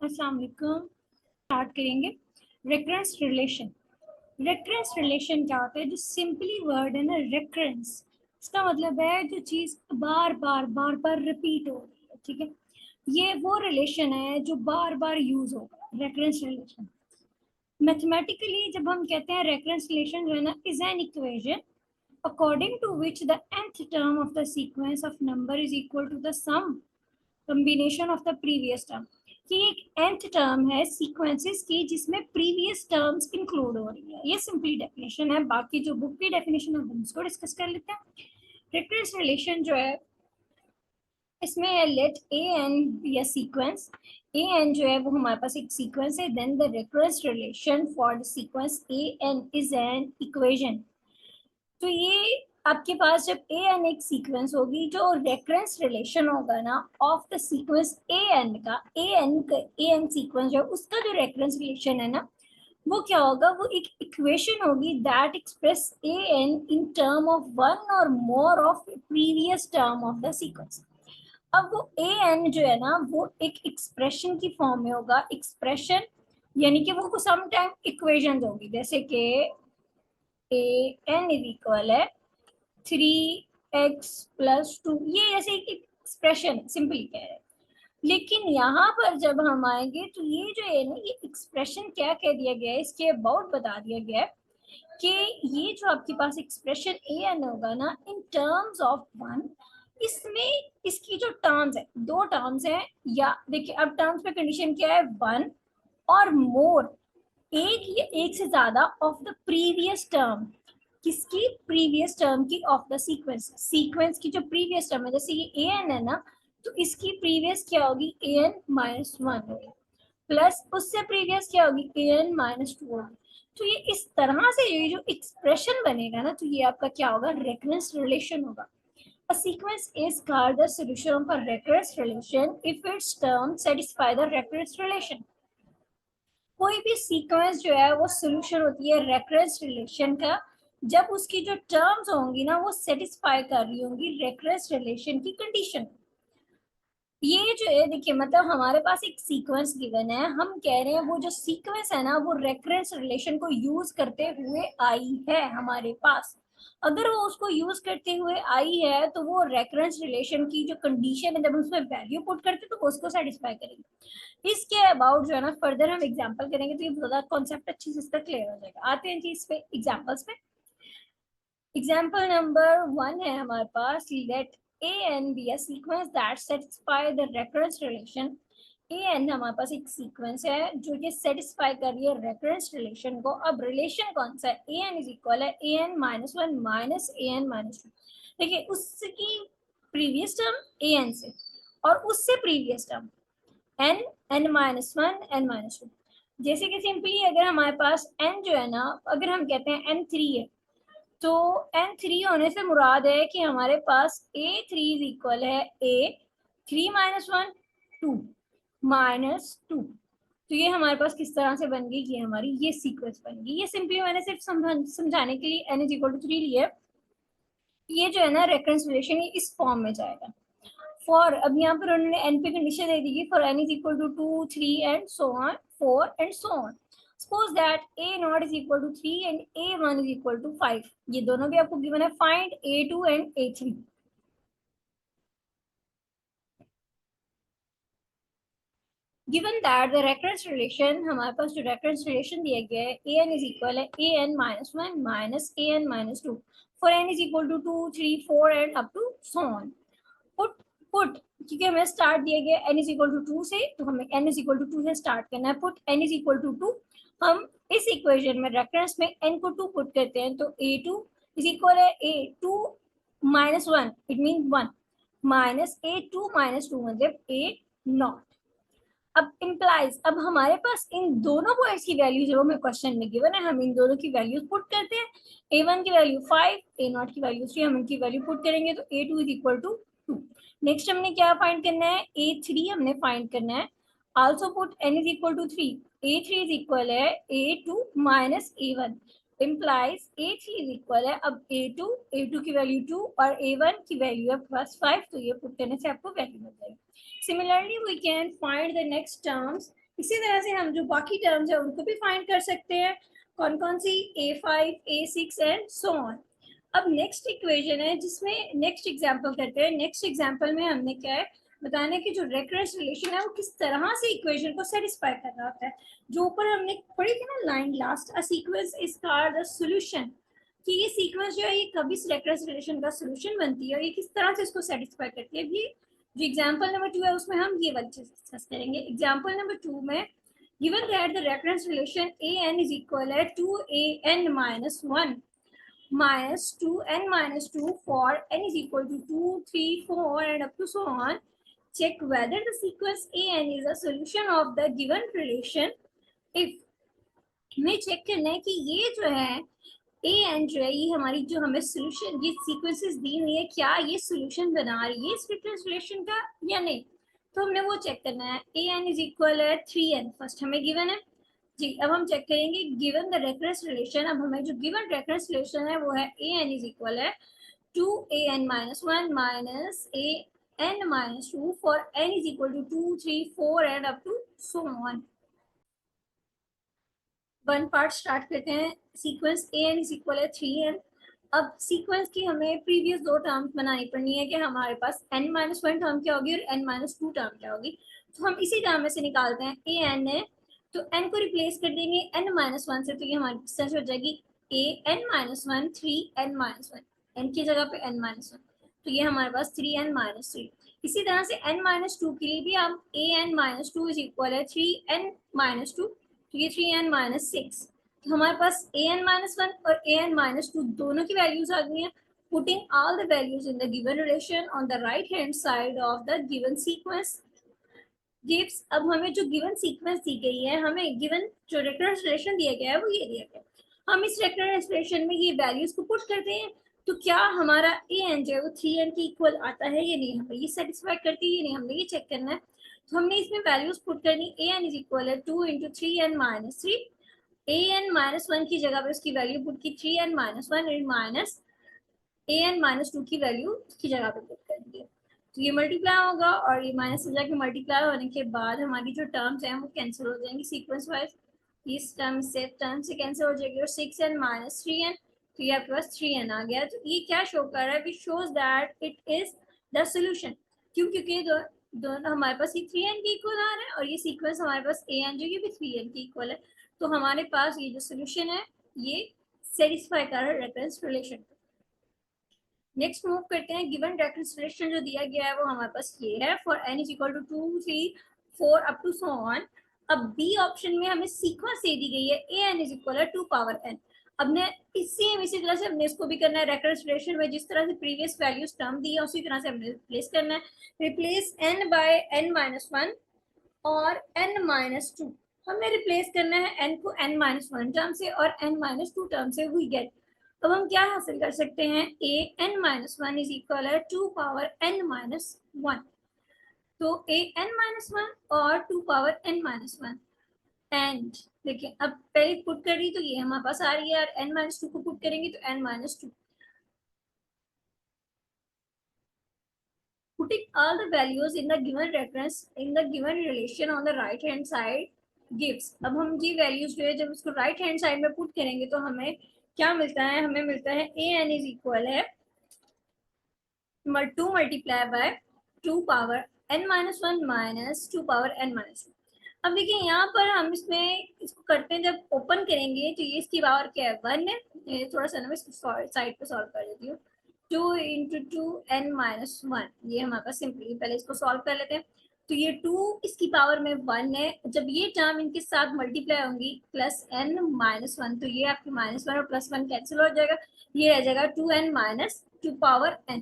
अस्सलाम वालेकुम। स्टार्ट करेंगे रेकरेंस रिलेशन। रेकरेंस रिलेशन क्या होता है? जो सिंपली वर्ड है ना रेकरेंस, इसका मतलब है जो चीज बार बार बार बार रिपीट हो रही है। ठीक है, ये वो रिलेशन है जो बार बार यूज होगा, रेकरेंस रिलेशन। मैथमेटिकली जब हम कहते हैं रेकरेंस रिलेशन जो है ना is an equation according to which the nth term of the sequence of number is equal to the sum combination of the previous term। कि एक nth टर्म है सीक्वेंसेस की जिसमें प्रीवियस टर्म्स इंक्लूड हो रही है। ये सिंपली डेफिनेशन है, बाकी जो बुक की डेफिनेशन है हम इसको डिस्कस कर लेते हैं। रिकरेंस रिलेशन जो है इसमें है let a n be a sequence. A n जो है वो हमारे पास एक सीक्वेंस है, then the recurrence relation for the sequence a n is an equation. तो ये आपके पास जब ए एन एक सीक्वेंस होगी, जो रेफरेंस रिलेशन होगा ना of the sequence a n का, ए एन सीक्वेंस जो उसका जो रेफरेंस रिलेशन है ना वो क्या होगा? वो एक इक्वेशन होगी that express a n in term of one or more of previous term of the sequence. अब वो ए एन जो है ना वो एक एक्सप्रेशन की फॉर्म में होगा। एक्सप्रेशन यानी कि वो समटाइम इक्वेशन होगी, जैसे कि ए एन इज इक्वल है 3x+2, ये ऐसे एक एक्सप्रेशन सिंपली कह रहे हैं। लेकिन यहाँ पर जब हम आएंगे तो ये जो है ना ये एक्सप्रेशन क्या कह दिया गया है, इसके अबाउट बता दिया गया है कि ये जो आपके पास एक्सप्रेशन ए एन होगा ना इन टर्म्स ऑफ वन, इसमें इसकी जो टर्म्स है, दो टर्म्स है, या देखिए अब टर्म्स में कंडीशन क्या है? वन और मोर, एक या एक से ज्यादा ऑफ द प्रीवियस टर्म। किसकी? प्रीवियस टर्म की ऑफ द सीक्वेंस। सीक्वेंस की जो प्रीवियस टर्म है, जैसे ये ए एन है ना, तो इसकी प्रीवियस क्या होगी? ए एन -1 होगी, प्लस उससे प्रीवियस क्या होगी? ए एन -2 होगी। तो ये इस तरह से ये जो एक्सप्रेशन बनेगा ना, तो ये आपका क्या होगा? रेकरेंस रिलेशन होगा। A sequence is called the solution of a recurrence relation if its terms satisfy the recurrence relation। कोई भी सीक्वेंस जो है वो सोल्यूशन होती है रेकरेंस रिलेशन का जब उसकी जो टर्म्स होंगी ना वो सेटिस्फाई कर रही होंगी रेकरेंस रिलेशन की कंडीशन। ये जो है देखिए, मतलब हमारे पास एक सीक्वेंस गिवन है, हम कह रहे हैं वो जो सीक्वेंस है ना वो रेकरेंस रिलेशन को यूज करते हुए आई है हमारे पास। अगर वो उसको यूज करते हुए आई है तो वो रेकरेंस रिलेशन की जो कंडीशन है जब हम उसमें वैल्यू पुट करते तो वो उसको सेटिस्फाई करेगी। इसके अबाउट जो है ना फर्दर हम एग्जांपल करेंगे तो ये ज्यादा कॉन्सेप्ट अच्छी से इसका क्लियर हो जाएगा। आते हैं जी इस पे एग्जांपल्स पे। एग्जाम्पल नंबर 1 है हमारे पास, let a n be a sequence that satisfy the recurrence relation. A n हमारे पास एक सीक्वेंस है जो ये सेटिस्फाई कर रही है रेकरेंस रिलेशन को। अब रिलेशन कौन सा है? ए एन इज इक्वल है a n -1 minus a n -2। देखिए उसकी प्रीवियस टर्म ए एन से और उससे previous term N, n-1 n-2। जैसे कि सिंपली अगर हमारे पास n जो है ना, अगर हम कहते हैं n3 है, तो n3 होने से मुराद है कि हमारे पास a3 इज इक्वल है a3 -1 2 -2। तो ये हमारे पास किस तरह से बन गई? ये हमारी ये सीक्वेंस बन गई। ये सिंपली मैंने सिर्फ समझाने के लिए n इज इक्वल टू 3 लिया। ये जो है ना रेकरेंस रिलेशन ये इस फॉर्म में जाएगा। फॉर, अब यहाँ पर उन्होंने एन पे कंडीशन दे दी, for n is equal to 2 3 and so on 4 and so on. Suppose that a nought is equal to 3 and a one is equal to 5। ये दोनों भी आपको गिवन है, find A2 and A3। Given that the recurrence relation, हमारे पास जो recurrence relation दिया गया है ए एन इज इक्वल है a n -1 minus a n -2 for n is equal to 2 3 4 and up to so on. Put put क्योंकि हमें start दिया गया n इज इक्वल टू 2 से, तो हमें n इज इक्वल टू 2 से स्टार्ट करना है। Put n is equal to 2। हम इस इक्वेशन में रेफरेंस में n को 2 पुट करते हैं तो a2 इज इक्वल है a2 -1, it mean 1 minus a2 -2 मतलब a0। अब इम्प्लाइज, अब हमारे पास इन दोनों पॉइंट्स की वैल्यू जो हमें क्वेश्चन में गिवन है, हम इन दोनों की वैल्यूज पुट करते हैं। a1 की वैल्यू 5, a0 की वैल्यू 3, हम इनकी वैल्यू पुट करेंगे तो a2 is equal to 2। Next हमने क्या फाइंड करना है? a3 हमने फाइंड करना है। Also put n is equal to 3, a3 is equal है a2 minus a1 implies a3 is equal है अब a2 की वैल्यू 2 और a1 की वैल्यू है +5, तो ये पुट करने से आपको वैल्यू मिल जाएगी। Similarly, we can find the next terms इसी तरह से हम जो बाकी टर्म्स है उनको भी फाइंड कर सकते हैं, कौन कौन सी, a5, a6 and so on. अब नेक्स्ट इक्वेशन है जिसमें नेक्स्ट एग्जांपल करते हैं। नेक्स्ट एग्जांपल में हमने क्या है बताने की जो रेकरेंस रिलेशन है वो किस तरह से इक्वेशन को सेटिस्फाई कर रहा होता है। जो ऊपर हमने पढ़ी थी ना line, last a sequence is called the solution, कि ये सीक्वेंस जो है ये कभी रेकरेंस रिलेशन का सॉल्यूशन बनती है और ये किस तरह से इसको सेटिस्फाई करती है। ये जो एग्जांपल नंबर 2 है उसमें हम ये वाली चीज डिस्कस करेंगे। एग्जांपल नंबर 2 में given that the reference relation an is equal to an minus 1 minus 2n minus 2 for n is equal to 2, 3, 4 and up to so on, check whether the sequence an is a solution of the given relation if। हमें check करना है कि ये जो है a n जो है ये हमारी जो हमें सोल्यूशन ये सीक्वेंसेस दी हुई है क्या ये सोल्यूशन बना रही है इस डिफरेंस रिलेशन का या नहीं। तो हमने वो चेक करना है। ए एन इज इक्वल है 3n, फर्स्ट हमें गिवन है जी। अब हम चेक करेंगे गिवन द रेफरेंस रिलेशन। अब हमें जो गिवन रेफरेंस रिलेशन है वो है ए एन इज इक्वल है 2an-1 minus a n minus 2 for n is equal to 2, 3, 4 and up to so on. One part start करते हैं। Sequence a n is equal है 3n। अब sequence की हमें प्रीवियस दो टर्म्स बनानी पड़नी है कि हमारे पास n-1 टर्म क्या होगी और n-2 टर्म क्या होगी। तो हम इसी टर्म में से निकालते हैं। ए एन है तो n को रिप्लेस कर देंगे n-1 से, तो ये हमारी डिस्टेंस हो जाएगी a n-1 3n-1, n की जगह पे n-1, तो ये हमारे पास 3n-3। इसी तरह से n-2 के लिए भी हम an-2 इज इक्वल है 3n-2, तो ये 3n-6। तो हमारे पास an-1 और an-2 दोनों की वैल्यूज आ गई हैं। Putting all the values in the given relation on the right hand side of the given sequence gives. अब हमें जो गिवन सीक्वेंस दी गई है, हमें गिवन जो रेकरेंस रिलेशन दिया गया है वो ये दिया गया है। हम इस रेकरेंस रिलेशन में ये वैल्यूज को पुट करते हैं तो क्या हमारा ए एन जो है वो 3n के इक्वल आता है या नहीं, हमें ये सेटिस्फाई करती है या नहीं, हमने ये चेक करना है। तो हमने इसमें वैल्यूज पुट करनी। ए एन इज इक्वल है 2 इंटू 3n-3। an-1 की जगह पर उसकी वैल्यू पुट की 3n-1 एंड माइनस an-2 की वैल्यू की जगह पर पुट करेंगे। तो ये मल्टीप्लाई होगा और ये माइनस से जाके मल्टीप्लाई होने के बाद हमारी जो टर्म्स हैं वो कैंसिल हो जाएंगी सीक्वेंस वाइज। इस टर्म से कैंसिल हो जाएगी और 6n-3n, तो ये आपके पास 3n आ गया। तो ये क्या शो कर रहा है, which shows that it is the solution. क्यों, क्योंकि दोनों हमारे पास ये 3n के इक्वल आ रहे हैं और ये सीक्वेंस हमारे पास an जो ये भी 3n के इक्वल है। तो हमारे पास ये जो सोल्यूशन है ये सेटिस्फाई कर रहा है रेफरेंस रिलेशन। नेक्स्ट मूव करते हैं। गिवन रेफरेंस रिलेशन जो दिया गया है वो हमारे पास ये है for n is equal to 2, 3, 4 up to so on. अब बी ऑप्शन में हमें सीक्वेंस दे दी गई है ए एन इज इक्वल है 2 पावर n। अब ने इसी तरह से हमने इसको भी करना है रेफरेंस रिलेशन में, जिस तरह से प्रीवियस वैल्यूज टर्म दी है उसी तरह से हमने रिप्लेस करना है। रिप्लेस n बाय n-1 और n-2। हमें रिप्लेस करना है n को n-1 टर्म से और n-2 टर्म से। वी गेट, अब हम क्या हासिल कर सकते हैं, ए n-1 इज इक्वल है 2 पावर n-1। तो ए n-1 और 2 पावर n-1 एंड देखिए अब पहले पुट कर रही तो ये हमारे पास आ रही है और n-2 को पुट करेंगे तो n-2। Putting all the values in the given reference in the given relation on the right hand side gives। अब हम ये वैल्यूज जो है जब उसको राइट हैंड साइड में पुट करेंगे तो हमें क्या मिलता है, हमें मिलता है ए एन इज इक्वल है 2 multiply by 2 power n-1 minus 2 power n-2। अब देखिए यहाँ पर हम इसमें इसको करते हैं, जब ओपन करेंगे तो ये इसकी पावर क्या है 1 है। ये थोड़ा सा ना मैं इसको साइड पे सॉल्व कर देती हूँ। 2 इंटू 2n-1, ये हमारे पास सिंपली पहले इसको सॉल्व कर लेते हैं। तो ये 2 इसकी पावर में 1 है, जब ये टर्म इनके साथ मल्टीप्लाई होंगी प्लस n-1 तो ये आपकी -1 और +1 कैंसिल हो जाएगा, ये रह जाएगा 2n-2 पावर n।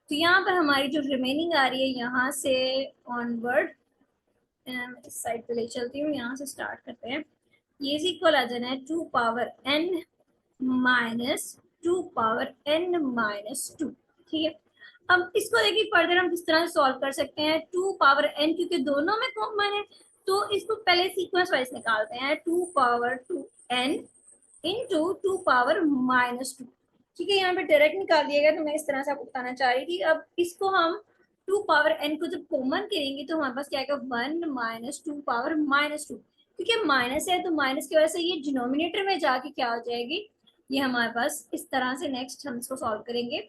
तो यहाँ पर हमारी जो रिमेनिंग आ रही है यहाँ से ऑनवर्ड, इस साइड पे ले चलती हूँ, यहाँ से स्टार्ट करते हैं। ये इज इक्वल आ जाना है 2 power n minus 2 power n-2। ठीक है, अब इसको देखिए फर्दर हम किस तरह से सॉल्व कर सकते हैं। 2 पावर n क्योंकि दोनों में कॉमन है तो इसको पहले सीक्वेंस वाइज निकालते हैं। 2 पावर 2n इंटू 2 पावर -2। ठीक है, यहाँ पे डायरेक्ट निकाल दिया गया तो मैं इस तरह से आपको बताना चाह रही थी। अब इसको हम 2 पावर n को जब कॉमन करेंगे तो हमारे पास क्या आएगा 1 माइनस 2 पावर माइनस 2, क्योंकि माइनस है तो माइनस की वजह से ये डिनोमिनेटर में जाके क्या हो जाएगी, ये हमारे पास इस तरह से नेक्स्ट हम इसको सॉल्व करेंगे।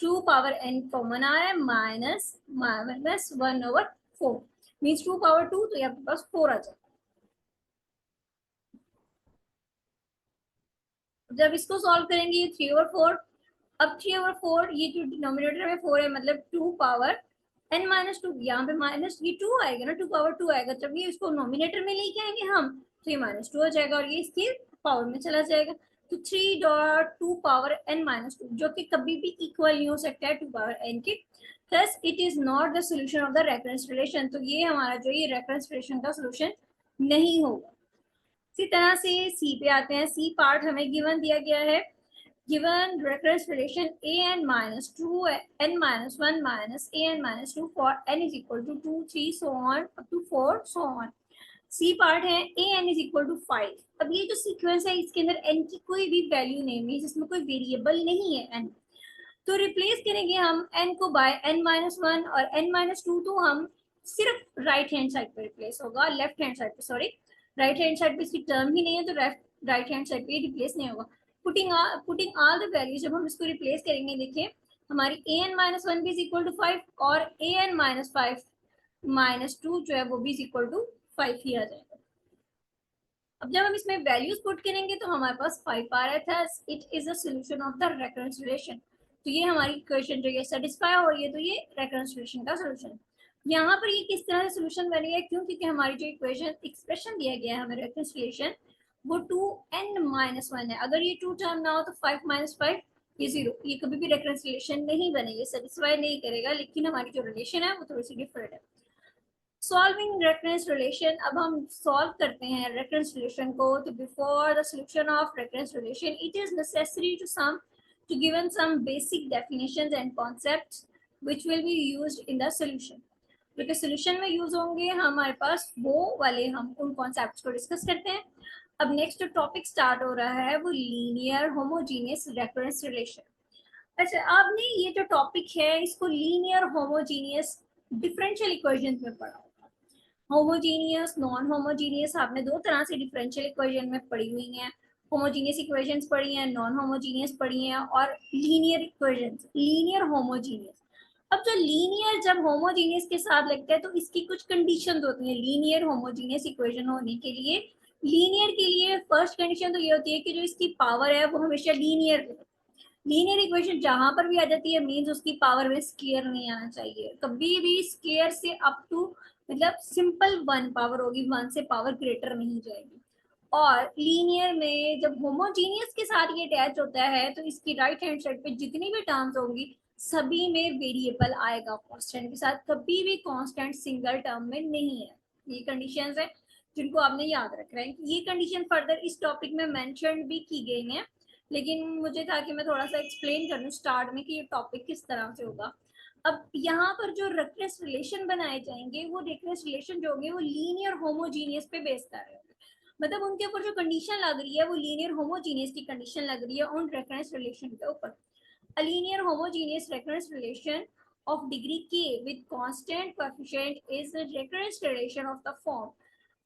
2 पावर n कॉमन आ रहा है माइनस माइनस 1/4 मीन्स 2 पावर 2, तो ये आपके पास 4 आ जाएगा। जब इसको सॉल्व करेंगे ये 3/4, अब 3/4 ये जो डिनोमिनेटर में 4 है मतलब 2 पावर n माइनस 2, यहाँ पे माइनस ये 2 आएगा ना, 2 पावर 2 आएगा, जब ये इसको नोमिनेटर में लेके आएंगे हम तो ये -2 हो जाएगा और ये इसकी पावर में चला जाएगा। तो 3.2 पावर n माइनस 2 जो कि कभी भी इक्वल नहीं हो सकता है 2 पावर n के, thus it is not the solution of the reference relation. तो ये हमारा जो ये रेफरेंस रिलेशन का सोल्यूशन नहीं होगा। इसी तरह से सी पे आते हैं। सी पार्ट हमें गिवन दिया गया है, given reference relation an minus 2 n minus 1 minus an minus 2 for n is equal to 2 3 so on up to 4 so on। C part है an is equal to 5। अब ये जो सीक्वेंस है इसके अंदर n की कोई भी वैल्यू नहीं है, जिसमें कोई वेरिएबल नहीं है n, तो रिप्लेस करेंगे हम n को बाय n माइनस 1 और n माइनस 2, तो हम सिर्फ राइट हैंड साइड पे रिप्लेस होगा, लेफ्ट हैंड साइड पे सॉरी, राइट हैंड साइड पे इसकी टर्म ही नहीं है तो राइट हैंड साइड पे रिप्लेस नहीं होगा। पुटिंग ऑल द वैल्यूज, जब हम इसको रिप्लेस करेंगे देखिए हमारी an माइनस 1 भी इज इक्वल टू 5 और an माइनस 5 माइनस 2 जो है वो भी इज इक्वल टू 5 ही आ जाएगा। अब जब हम इसमें वैल्यूज पुट करेंगे तो हमारे पास 5 आ रहा था, it is a solution of the recurrence relation. तो ये हमारी इक्वेशन जो है सेटिस्फाई हो रही है, तो ये रेकरेंस रिलेशन का सोल्यूशन। यहाँ पर ये किस तरह से सोल्यूशन बनेगा, क्यों, क्योंकि हमारी जो इक्वेशन एक्सप्रेशन दिया गया है हमें रेकरेंस रिलेशन वो 2n माइनस 1 है। अगर ये 2 टर्म ना हो तो 5 माइनस 5 ये 0, ये कभी भी रेकरेंस रिलेशन नहीं बनेगी, सेटिस्फाई नहीं करेगा, लेकिन हमारी जो रिलेशन है वो थोड़ी सी डिफरेंट है। सॉल्विंग रेफरेंस रिलेशन, अब हम सॉल्व करते हैं रेफरेंस रिलेशन को। तो before the solution of reference relation it is necessary to given some basic definitions and concepts which will be used in the solution. क्योंकि सॉल्यूशन में use होंगे हमारे पास वो वाले, हम उन कॉन्सेप्ट्स को डिस्कस करते हैं। अब नेक्स्ट जो टॉपिक स्टार्ट हो रहा है वो लीनियर होमोजीनियस रेफरेंस रिलेशन। अच्छा, आपने ये जो टॉपिक है इसको लीनियर होमोजीनियस डिफरेंशियल इक्वेशंस में पढ़ा, होमोजीनियस नॉन होमोजीनियस आपने दो तरह से डिफरेंशियल इक्वेशन में पढ़ी हुई हैं। होमोजीनियस इक्वेशंस पढ़ी हैं, नॉन होमोजीनियस पढ़ी हैं और लीनियर इक्वेशंस, लीनियर होमोजीनियस। अब जो लीनियर जब होमोजीनियस के साथ लगता है तो इसकी कुछ कंडीशंस होती हैं लीनियर होमोजीनियस इक्वेशन होने के लिए। लीनियर के लिए फर्स्ट कंडीशन तो ये होती है कि जो इसकी पावर है वो हमेशा लीनियर, लीनियर इक्वेशन जहां पर भी आ जाती है मींस उसकी पावर में स्केयर नहीं आना चाहिए, कभी भी स्केयर से अप टू मतलब सिंपल 1 पावर होगी, 1 से पावर ग्रेटर नहीं जाएगी। और लीनियर में जब होमोजीनियस के साथ ये अटैच होता है तो इसकी राइट हैंड साइड पे जितनी भी टर्म्स होंगी सभी में वेरिएबल आएगा कांस्टेंट के साथ, कभी भी कांस्टेंट सिंगल टर्म में नहीं है। ये कंडीशंस है जिनको आपने याद रखना है। ये कंडीशन फर्दर इस टॉपिक में मेंशन भी की गई हैं, लेकिन मुझे था कि मैं थोड़ा सा एक्सप्लेन कर दूं स्टार्ट में कि ये टॉपिक किस तरह से होगा। अब यहाँ पर जो रेफरेंस रिलेशन बनाए जाएंगे वो रेफरेंस रिलेशन जो होंगे वो लीनियर होमोजीनियस पे बेस कर रहे होंगे, मतलब उनके ऊपर जो कंडीशन लग रही है वो लीनियर होमोजीनियस की कंडीशन लग रही है उन रेफरेंस रिलेशन के ऊपर। A linear homogeneous reference relation of degree k with constant coefficient is the recurrence relation of the form।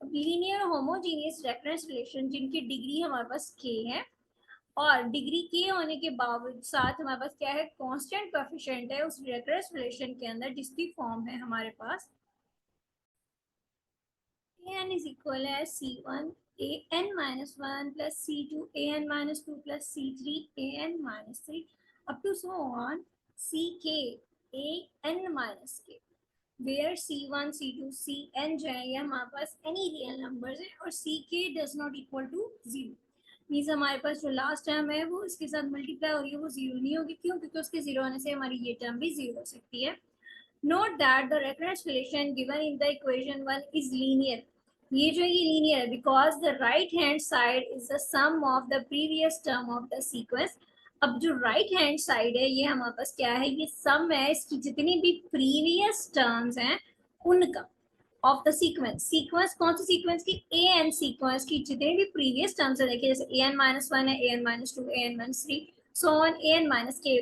Linear homogeneous reference relation जिनकी डिग्री हमारे पास k है और डिग्री के होने के बावजूद साथ हमारे पास क्या है, कांस्टेंट कोएफिशिएंट है उस रेफरेंस रिलेशन के अंदर, जिसकी फॉर्म है हमारे पास an is equal है c1 an minus 1 plus c2 an minus 2 plus c3 an minus 3 up to so on ck an minus k, where c1 c2 cn जो है ये हमारे पास any real numbers है और ck does not equal to 0। Means हमारे पास जो last term है वो इसके साथ मल्टीप्लाई हो रही है वो 0 नहीं होगी, क्यों, क्योंकि उसके 0 होने से हमारी ये टर्म भी 0 हो सकती है। Note that the reference relation given in the equation 1 is linear. ये जो ये लीनियर है because the right hand side is the sum of the previous term of the sequence. अब जो राइट हैंड साइड है ये हमारे पास क्या है, ये सम है इसकी जितनी भी प्रीवियस टर्म्स हैं उनका ऑफ द सीक्वेंस। सीक्वेंस कौन सी सीक्वेंस की, ए एन सीक्वेंस की जितने भी प्रीवियस टर्म्स है, देखिए जैसे ए एन माइनस 1 है, a n minus 2, a n minus 3 so on a n minus k.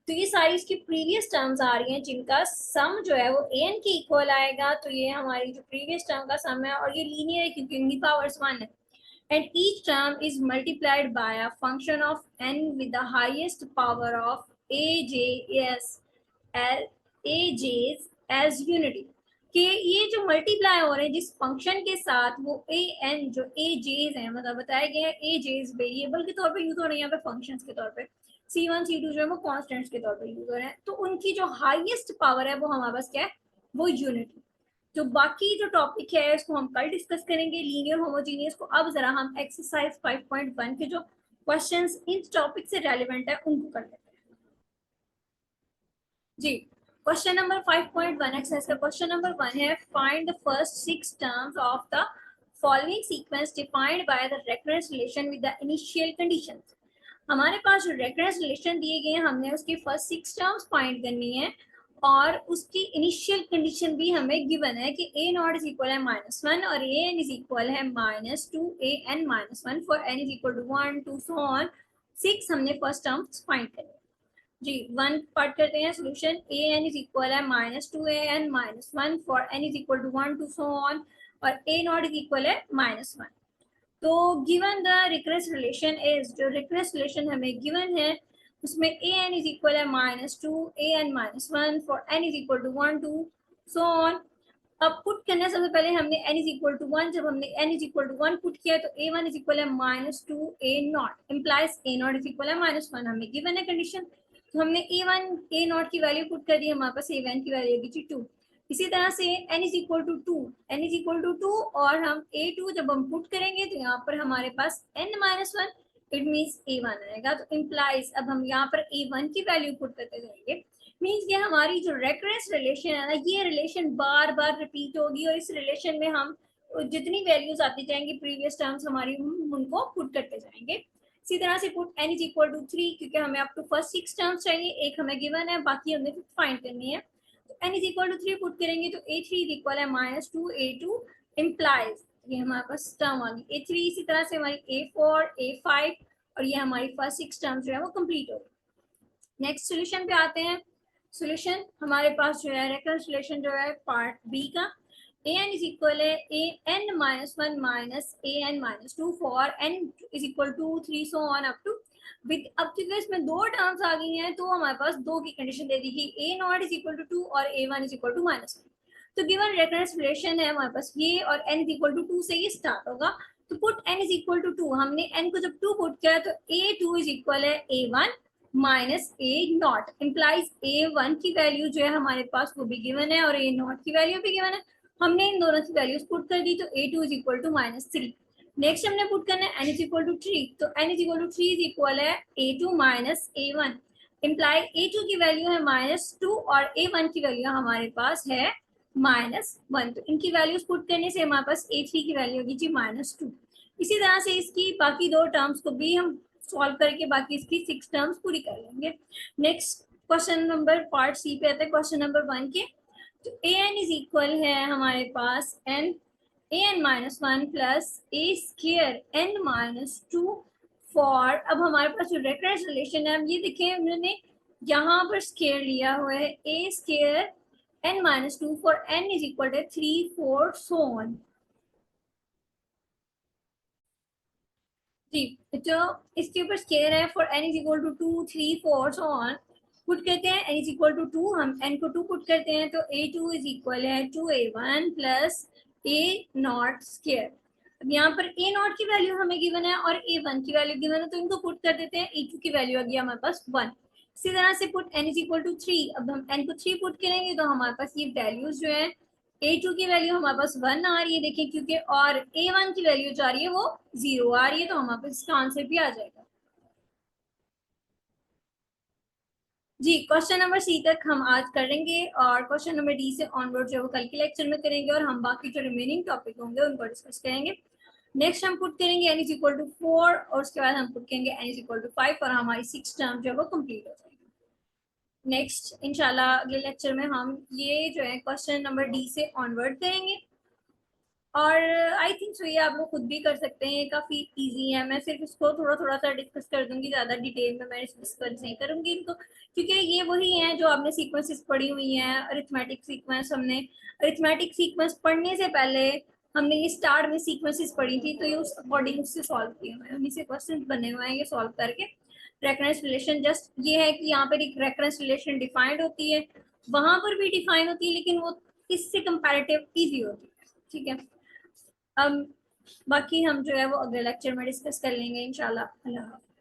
तो ये सारी इसकी प्रीवियस टर्म्स आ रही हैं जिनका सम जो है वो an के इक्वल आएगा। तो ये हमारी जो प्रीवियस टर्म का सम है और ये लीनियर है क्योंकि इनकी पावर्स 1 है। And each term is multiplied by a function of n with the highest power of AJ's as unity. कि ये जो मल्टीप्लाई हो रहे हैं जिस फंक्शन के साथ वो an जो AJ's हैं, मतलब बताया गया है AJ's वेरिएबल के तौर पे यूज हो रहे हैं, यहाँ पे फंक्शंस के तौर पे C1 C2 जो है वो कॉन्स्टेंट्स के तौर पे यूज हो रहे हैं। तो उनकी जो हाईएस्ट पावर है वो हमारे पास क्या है, वो यूनिटी। जो बाकी जो टॉपिक है इसको हम कल डिस्कस करेंगे, लीनियर होमोजीनियस को। अब जरा हम एक्सरसाइज 5.1 के जो क्वेश्चंस इन टॉपिक से रेलिवेंट है उनको कर लेते हैं जी। क्वेश्चन नंबर 5.1 एक्सरसाइज का क्वेश्चन नंबर 1 है, find the first 6 terms of the following sequence defined by the recurrence relation with the initial conditions. हमारे पास जो रेकरेंस रिलेशन दिए गए हैं हमने उसकी फर्स्ट 6 टर्म्स फाइंड करनी है और उसकी इनिशियल कंडीशन भी हमें गिवन है कि a नॉट इज इक्वल है -1 और a n इज इक्वल है -2 a n -1 for n is equal to 1 2 so on 6 हमने फर्स्ट टर्म्स फाइंड करनी जी। 1 पार्ट करते हैं solution. a n is equal है -2 a n -1 for n is equal to 1 2 so on और a not is equal है -1। तो given the recurrence relation is, जो recurrence relation हमें गिवन है उसमें ए एन इज इक्वल है -2 a n -1 for n is equal to 1 2 so on. अब put करने से सबसे पहले हमने n इज इक्वल टू 1, जब हमने n is equal to 1 put किया तो a1 इज इक्वल है -2 a nought implies a not is equal है -1, हमें गिवन है कंडीशन। तो हमने a1 a नॉट की वैल्यू पुट कर दी, हमारे पास a1 की वैल्यू होगी 2। इसी तरह से n is equal to 2, n is equal to 2 और हम a2 जब हम पुट करेंगे तो यहाँ पर हमारे पास n -1 इट मीन्स a1 आएगा। तो इम्प्लाइज अब हम यहाँ पर a1 की वैल्यू पुट करते जाएंगे, मीन्स ये हमारी जो रेकरेंस रिलेशन है ना ये रिलेशन बार बार रिपीट होगी और इस रिलेशन में हम जितनी वैल्यूज आती जाएंगी प्रीवियस टर्म्स हमारी उनको पुट करते जाएंगे। इसी तरह से put n is equal to 3 क्योंकि हमें अप टू फर्स्ट 6 टर्म्स चाहिए, एक हमें गिवन है बाकी हमें फाइंड करनी है। तो n is equal to 3 put करेंगे तो a3 इज इक्वल है -2 a2 इम्प्लाइज ये हमारे पास टर्म आ गई a3। इसी तरह से हमारी a4 a5 और ये हमारी फर्स्ट 6 टर्म्स जो है वो कंप्लीट हो गई। नेक्स्ट सोल्यूशन पे आते हैं। सोल्यूशन हमारे पास जो है रेकन्सिलेशन जो है पार्ट बी का, ए एन इज इक्वल है a n -1 minus a n -2 for n is equal to 3 so on up to with. अब क्योंकि इसमें दो टर्म्स आ गई हैं तो हमारे पास दो की कंडीशन दे दी कि ए नॉट इज इक्वल टू 2 और ए वन इज इक्वल टू -1। तो गिवन रेकरेंस रिलेशन है हमारे पास ये और n इज इक्वल टू 2 से ये स्टार्ट होगा। तो put n is equal to 2, हमने n को जब 2 पुट किया तो a2 इज इक्वल है a1 minus A not implies a1 की वैल्यू जो है हमारे पास वो भी गिवन है और a नॉट की वैल्यू भी गिवन है। हमने इन दोनों की वैल्यूज पुट कर दी तो a2 is equal to -3। Next हमने पुट करना है n इज इक्वल टू 3, तो n is equal to 3 is equal है a2 minus a1 imply a2 की वैल्यू है -2 और a1 की वैल्यू हमारे पास है -1। तो इनकी वैल्यूज पुट करने से हमारे पास a3 की वैल्यू होगी जी -2। इसी तरह से इसकी बाकी दो टर्म्स को भी हम सॉल्व करके बाकी इसकी 6 टर्म्स पूरी कर लेंगे। Next question number part C पे आता है क्वेश्चन नंबर 1 के। तो ए एन इज इक्वल है हमारे पास n -1 plus a square n -2 for. अब हमारे पास जो रेकरेंस रिलेशन है हम ये देखें उन्होंने यहाँ पर स्क्वायर लिया हुआ है a square n -2 for n is equal to 3 4 so on जी। तो इसके ऊपर स्केयर है for n is equal to 2 3 4 so on. Put करते हैं n इज इक्वल टू 2, हम n को 2 पुट करते हैं तो a2 इज इक्वल है 2a1 plus a not square. अब यहाँ पर a नॉट की वैल्यू हमें गिवन है और a1 की वैल्यू गिवन है तो इनको पुट कर देते हैं। a2 की वैल्यू आ गई हमारे पास 1। इसी तरह से put n is equal to 3, अब हम n को 3 पुट करेंगे तो हमारे पास ये वैल्यूज जो है a2 की वैल्यू हमारे पास 1 आ रही है देखिए क्योंकि, और a1 की वैल्यू जो आ रही है वो 0 आ रही है, तो हमारे पास इसका आंसर भी आ जाएगा जी। क्वेश्चन नंबर सी तक हम आज करेंगे और क्वेश्चन नंबर डी से ऑनवर्ड जो है वो कल के लेक्चर में करेंगे और हम बाकी जो रिमेनिंग टॉपिक होंगे उनको डिस्कस करेंगे। नेक्स्ट हम पुट करेंगे n इज इक्वल टू 4 और उसके बाद हम पुट करेंगे n इज इक्वल टू 5 और हमारी 6 टर्म जो है वो कंप्लीट हो जाएगी। नेक्स्ट इंशाल्लाह अगले लेक्चर में हम ये जो है क्वेश्चन नंबर डी से ऑनवर्ड करेंगे। और आई थिंक सो ये आप लोग खुद भी कर सकते हैं, काफी इजी है। मैं सिर्फ इसको थोड़ा थोड़ा सा डिस्कस कर दूंगी, ज्यादा डिटेल में मैं डिस्कस नहीं करूंगी इनको, क्योंकि ये वही है जो आपने सीक्वेंसेस पढ़ी हुई हैं। अरिथमेटिक सीक्वेंस, हमने अरिथमेटिक सीक्वेंस पढ़ने से पहले हमने ये स्टार में सीक्वेंसेस पढ़ी थी, तो ये उस अकॉर्डिंग उससे सॉल्व किए हुए हैं, उन्हीं से क्वेश्चन बने हुए हैं ये सॉल्व करके। रेफरेंस रिलेशन जस्ट ये है कि यहाँ पर एक रेफरेंस रिलेशन डिफाइंड होती है, वहां पर भी डिफाइन होती है, लेकिन वो इससे कंपैरेटिव इजी होती है। ठीक है, अब बाकी हम जो है वो अगले लेक्चर में डिस्कस कर लेंगे इंशाल्लाह। अल्लाह हाफ़िज़।